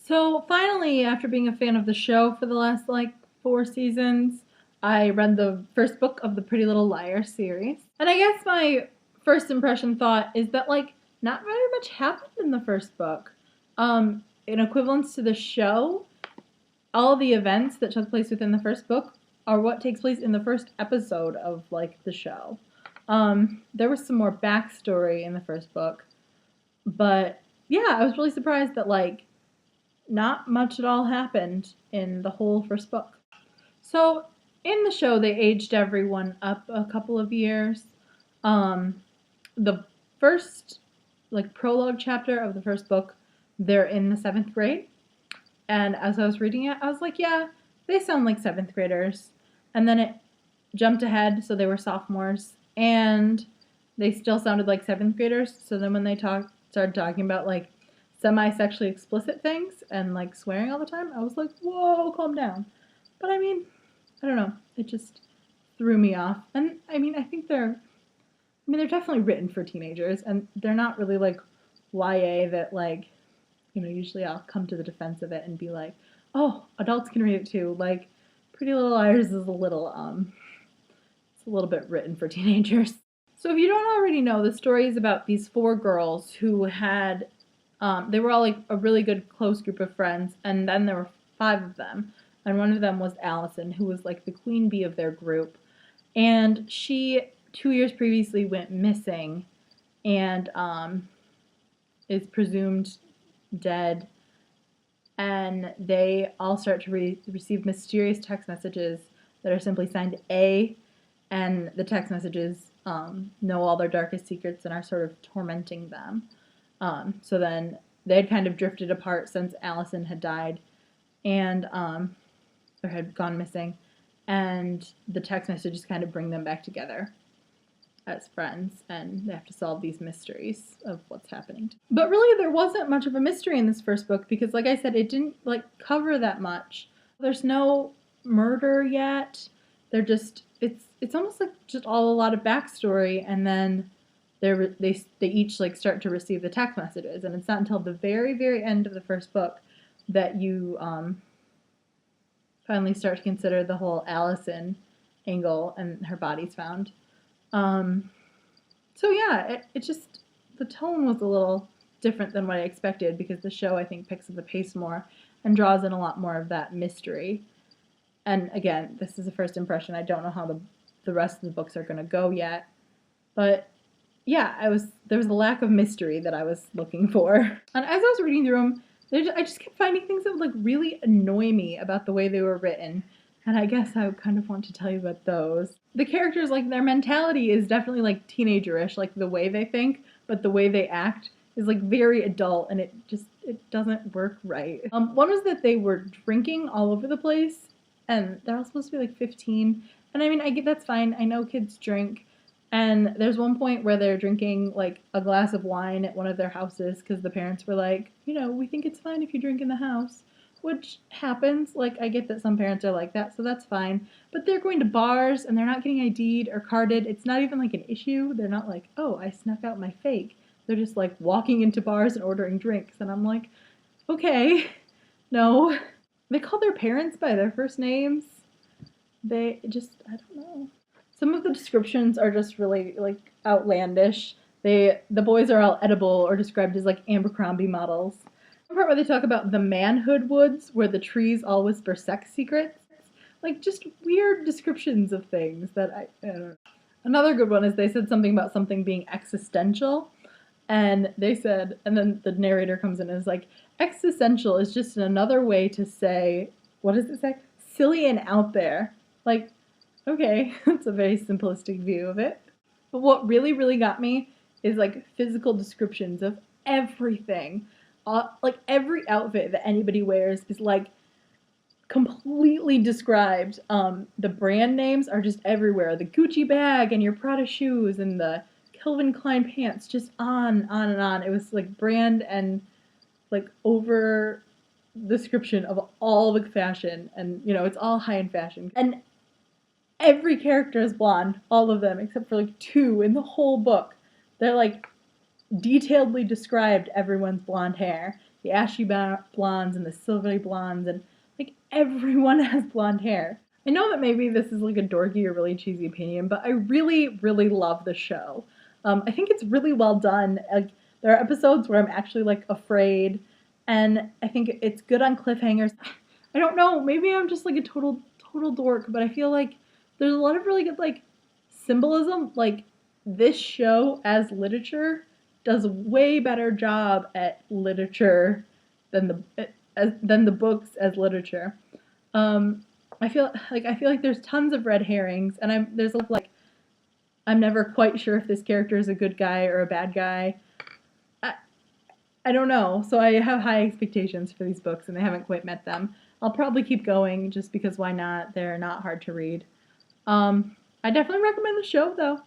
So finally, after being a fan of the show for the last like 4 seasons, I read the first book of the Pretty Little Liars series. And I guess my first impression thought is that like not very much happened in the first book. In equivalence to the show, all the events that took place within the first book are what takes place in the first episode of like the show. There was some more backstory in the first book, but yeah, I was really surprised that like not much at all happened in the whole first book. So in the show, they aged everyone up a couple of years. Um, the first like prologue chapter of the first book, they're in the seventh grade, and as I was reading it, I was like, yeah, they sound like seventh graders. And then it jumped ahead, so they were sophomores, and they still sounded like seventh graders. So then when they started talking about like semi-sexually explicit things and like swearing all the time, I was like, whoa, calm down. But I mean, I don't know, it just threw me off. And I mean, they're definitely written for teenagers, and they're not really like YA that like, usually I'll come to the defense of it and be like, oh, adults can read it too. Like, Pretty Little Liars is it's a little bit written for teenagers. So if you don't already know, the story is about these four girls who had, they were all like a really good close group of friends, and then there were five of them, and one of them was Allison, who was like the queen bee of their group, and she 2 years previously went missing, and is presumed dead, and they all start to receive mysterious text messages that are simply signed A, and the text messages know all their darkest secrets and are sort of tormenting them. So then they had kind of drifted apart since Allison had died, and or had gone missing, and the text messages kind of bring them back together as friends, and they have to solve these mysteries of what's happening. But really, there wasn't much of a mystery in this first book because, like I said, it didn't like cover that much. There's no murder yet. They're just it's almost like just all a lot of backstory, and then they each like start to receive the text messages, and it's not until the very end of the first book that you finally start to consider the whole Allison angle and her body's found. Um, so yeah, it just the tone was a little different than what I expected because the show I think picks up the pace more and draws in a lot more of that mystery. And again, this is a first impression. I don't know how the rest of the books are going to go yet, but yeah, there was a lack of mystery that I was looking for. And as I was reading through them, I just kept finding things that would like really annoy me about the way they were written. And I guess I would kind of want to tell you about those. The characters, like their mentality is definitely like teenagerish, like the way they think, but the way they act is like very adult, and it doesn't work right. One was that they were drinking all over the place, and they're all supposed to be like 15. And I mean, I get that's fine. I know kids drink, and there's one point where they're drinking like a glass of wine at one of their houses because the parents were like, we think it's fine if you drink in the house, which happens. Like, I get that some parents are like that, so that's fine. But they're going to bars and they're not getting ID'd or carded. It's not even like an issue. They're not like, oh, I snuck out my fake. They're just like walking into bars and ordering drinks. And I'm like, okay, no. They call their parents by their first names. I don't know. Some of the descriptions are just really like outlandish. The boys are all edible or described as like Abercrombie models. The part where they talk about the manhood woods where the trees all whisper sex secrets. Like just weird descriptions of things that I don't know. Another good one is they said something about something being existential, and they said, and then the narrator comes in and is like, existential is just another way to say, what does it say? Silly and out there. Like, okay, that's a very simplistic view of it. But what really got me is like physical descriptions of everything. Like every outfit that anybody wears is like completely described. The brand names are just everywhere. The Gucci bag and your Prada shoes and the Calvin Klein pants, just on and on. It was like brand and like over description of all the fashion, and it's all high-end fashion. And every character is blonde, all of them, except for like two in the whole book. They're like detailedly described everyone's blonde hair. the ashy blondes and the silvery blondes, and like everyone has blonde hair. I know that maybe this is like a dorky or really cheesy opinion, but I really, really love the show. I think it's really well done. Like, there are episodes where I'm actually like afraid, and I think it's good on cliffhangers. I don't know, maybe I'm just like a total dork, but I feel like there's a lot of really good like symbolism. Like, this show as literature does a way better job at literature than the books as literature. Um, I feel like there's tons of red herrings, and there's a lot of, like, I'm never quite sure if this character is a good guy or a bad guy. I, I don't know. So I have high expectations for these books, and they haven't quite met them. I'll probably keep going just because why not? They're not hard to read. I definitely recommend the show though.